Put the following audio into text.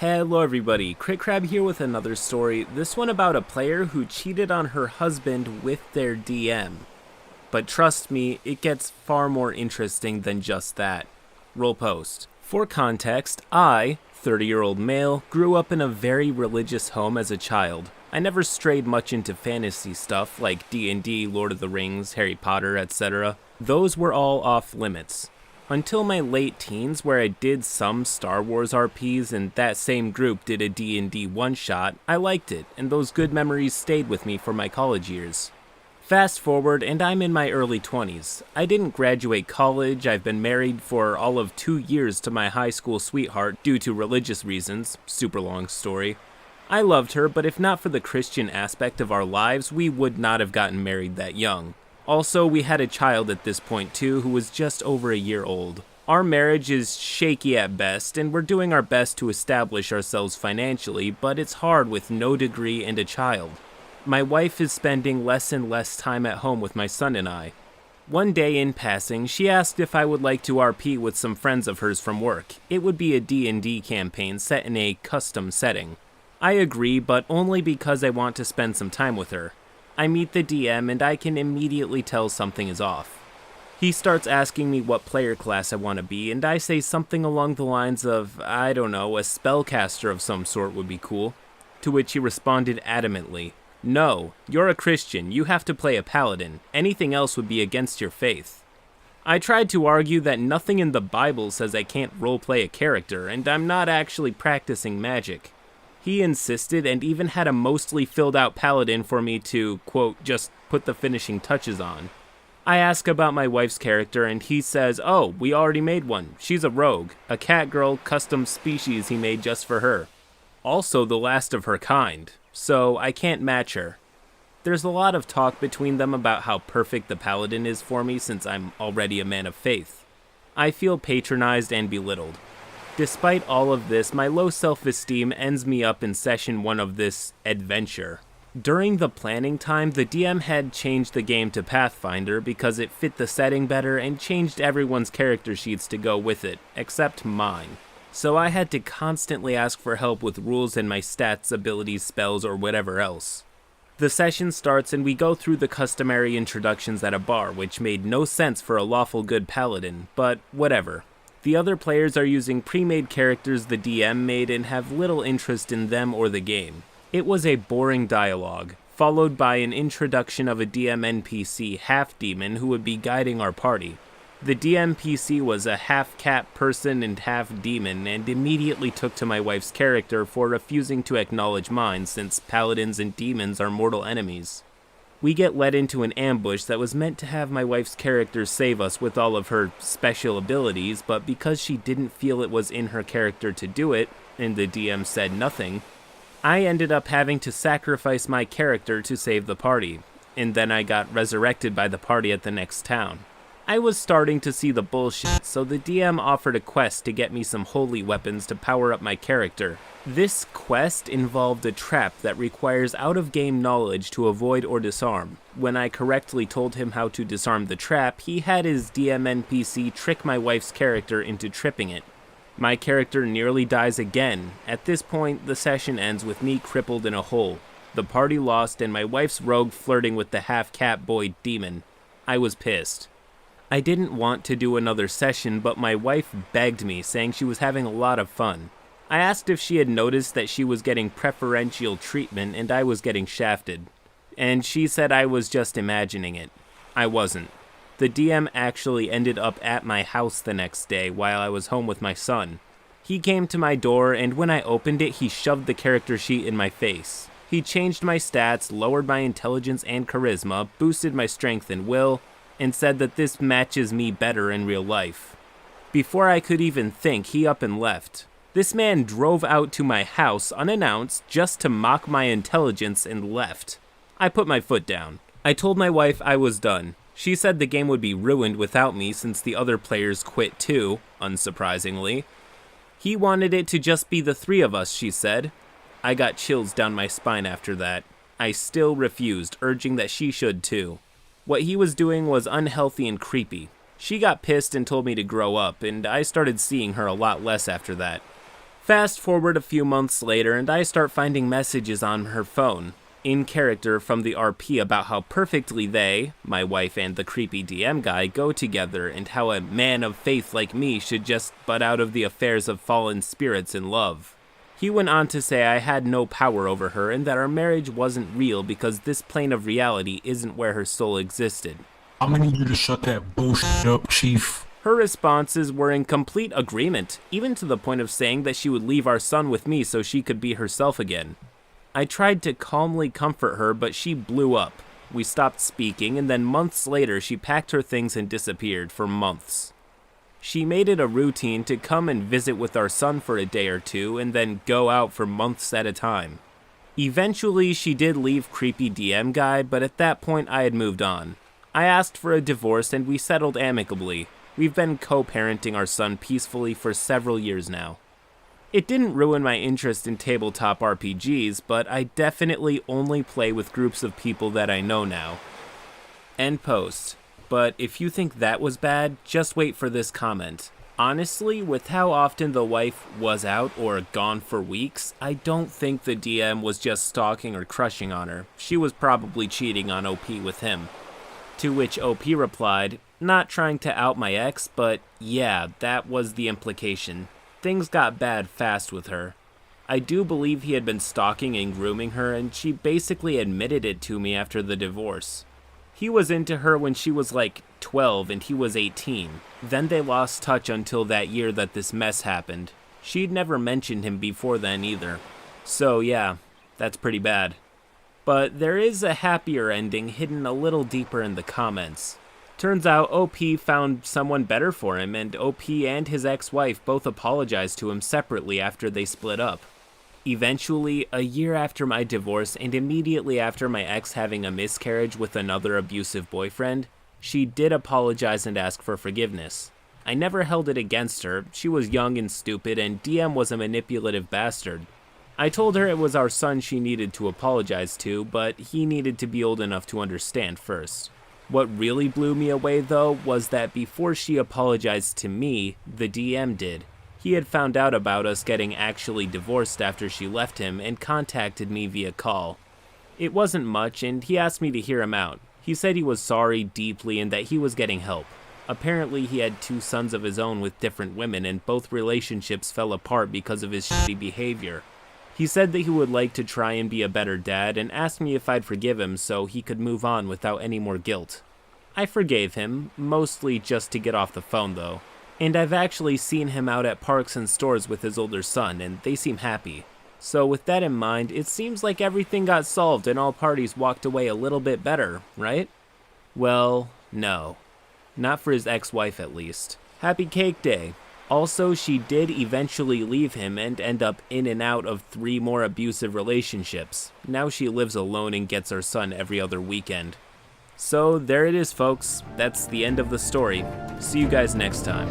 Hello everybody, CritCrab here with another story, this one about a player who cheated on her husband with their DM. But trust me, it gets far more interesting than just that. Roll post. For context, I, 30-year-old male, grew up in a very religious home as a child. I never strayed much into fantasy stuff like D&D, Lord of the Rings, Harry Potter, etc. Those were all off limits. Until my late teens, where I did some Star Wars RPs and that same group did a D&D one-shot, I liked it, and those good memories stayed with me for my college years. Fast forward, and I'm in my early 20s. I didn't graduate college, I've been married for all of 2 years to my high school sweetheart due to religious reasons, super long story. I loved her, but if not for the Christian aspect of our lives, we would not have gotten married that young. Also, we had a child at this point too, who was just over a year old. Our marriage is shaky at best, and we're doing our best to establish ourselves financially, but it's hard with no degree and a child. My wife is spending less and less time at home with my son and I. One day in passing, she asked if I would like to RP with some friends of hers from work. It would be a D&D campaign set in a custom setting. I agree, but only because I want to spend some time with her. I meet the DM and I can immediately tell something is off. He starts asking me what player class I want to be, and I say something along the lines of, I don't know, a spellcaster of some sort would be cool. To which he responded adamantly, "No, you're a Christian, you have to play a paladin. Anything else would be against your faith." I tried to argue that nothing in the Bible says I can't roleplay a character, and I'm not actually practicing magic. He insisted and even had a mostly filled out paladin for me to, quote, just put the finishing touches on. I ask about my wife's character and he says, "Oh, we already made one. She's a rogue, a cat girl custom species he made just for her. Also the last of her kind, so I can't match her." There's a lot of talk between them about how perfect the paladin is for me since I'm already a man of faith. I feel patronized and belittled. Despite all of this, my low self-esteem ends me up in session 1 of this adventure. During the planning time, the DM had changed the game to Pathfinder because it fit the setting better and changed everyone's character sheets to go with it, except mine. So I had to constantly ask for help with rules and my stats, abilities, spells, or whatever else. The session starts and we go through the customary introductions at a bar, which made no sense for a lawful good paladin, but whatever. The other players are using pre-made characters the DM made and have little interest in them or the game. It was a boring dialogue, followed by an introduction of a DM NPC half-demon who would be guiding our party. The DM PC was a half-cat person and half-demon and immediately took to my wife's character for refusing to acknowledge mine since paladins and demons are mortal enemies. We get led into an ambush that was meant to have my wife's character save us with all of her special abilities, but because she didn't feel it was in her character to do it, and the DM said nothing, I ended up having to sacrifice my character to save the party, and then I got resurrected by the party at the next town. I was starting to see the bullshit, so the DM offered a quest to get me some holy weapons to power up my character. This quest involved a trap that requires out-of-game knowledge to avoid or disarm. When I correctly told him how to disarm the trap, he had his DM NPC trick my wife's character into tripping it. My character nearly dies again. At this point, the session ends with me crippled in a hole. The party lost and my wife's rogue flirting with the half-cat boy demon. I was pissed. I didn't want to do another session, but my wife begged me, saying she was having a lot of fun. I asked if she had noticed that she was getting preferential treatment and I was getting shafted. And she said I was just imagining it. I wasn't. The DM actually ended up at my house the next day while I was home with my son. He came to my door and when I opened it, he shoved the character sheet in my face. He changed my stats, lowered my intelligence and charisma, boosted my strength and will, and said that this matches me better in real life. Before I could even think, he up and left. This man drove out to my house unannounced just to mock my intelligence and left. I put my foot down. I told my wife I was done. She said the game would be ruined without me since the other players quit too, unsurprisingly. He wanted it to just be the 3 of us, she said. I got chills down my spine after that. I still refused, urging that she should too. What he was doing was unhealthy and creepy. She got pissed and told me to grow up, and I started seeing her a lot less after that. Fast forward a few months later, and I start finding messages on her phone, in character from the RP, about how perfectly they, my wife and the creepy DM guy, go together, and how a man of faith like me should just butt out of the affairs of fallen spirits in love. He went on to say I had no power over her and that our marriage wasn't real because this plane of reality isn't where her soul existed. I'm gonna need you to shut that bullshit up, Chief. Her responses were in complete agreement, even to the point of saying that she would leave our son with me so she could be herself again. I tried to calmly comfort her, but she blew up. We stopped speaking, and then months later she packed her things and disappeared for months. She made it a routine to come and visit with our son for a day or two, and then go out for months at a time. Eventually, she did leave creepy DM guy, but at that point I had moved on. I asked for a divorce and we settled amicably. We've been co-parenting our son peacefully for several years now. It didn't ruin my interest in tabletop RPGs, but I definitely only play with groups of people that I know now. End post. But if you think that was bad, just wait for this comment. Honestly, with how often the wife was out or gone for weeks, I don't think the DM was just stalking or crushing on her. She was probably cheating on OP with him. To which OP replied, not trying to out my ex, but yeah, that was the implication. Things got bad fast with her. I do believe he had been stalking and grooming her, and she basically admitted it to me after the divorce. He was into her when she was like 12 and he was 18. Then they lost touch until that year that this mess happened. She'd never mentioned him before then either. So yeah, that's pretty bad. But there is a happier ending hidden a little deeper in the comments. Turns out OP found someone better for him, and OP and his ex-wife both apologized to him separately after they split up. Eventually, a year after my divorce and immediately after my ex having a miscarriage with another abusive boyfriend, she did apologize and ask for forgiveness. I never held it against her. She was young and stupid, and DM was a manipulative bastard. I told her it was our son she needed to apologize to, but he needed to be old enough to understand first. What really blew me away, though, was that before she apologized to me, the DM did. He had found out about us getting actually divorced after she left him and contacted me via call. It wasn't much, and he asked me to hear him out. He said he was sorry deeply and that he was getting help. Apparently he had 2 sons of his own with different women, and both relationships fell apart because of his shitty behavior. He said that he would like to try and be a better dad and asked me if I'd forgive him so he could move on without any more guilt. I forgave him, mostly just to get off the phone though. And I've actually seen him out at parks and stores with his older son, and they seem happy. So with that in mind, it seems like everything got solved and all parties walked away a little bit better, right? Well, no. Not for his ex-wife at least. Happy Cake Day. Also, she did eventually leave him and end up in and out of 3 more abusive relationships. Now she lives alone and gets our son every other weekend. So there it is, folks. That's the end of the story. See you guys next time.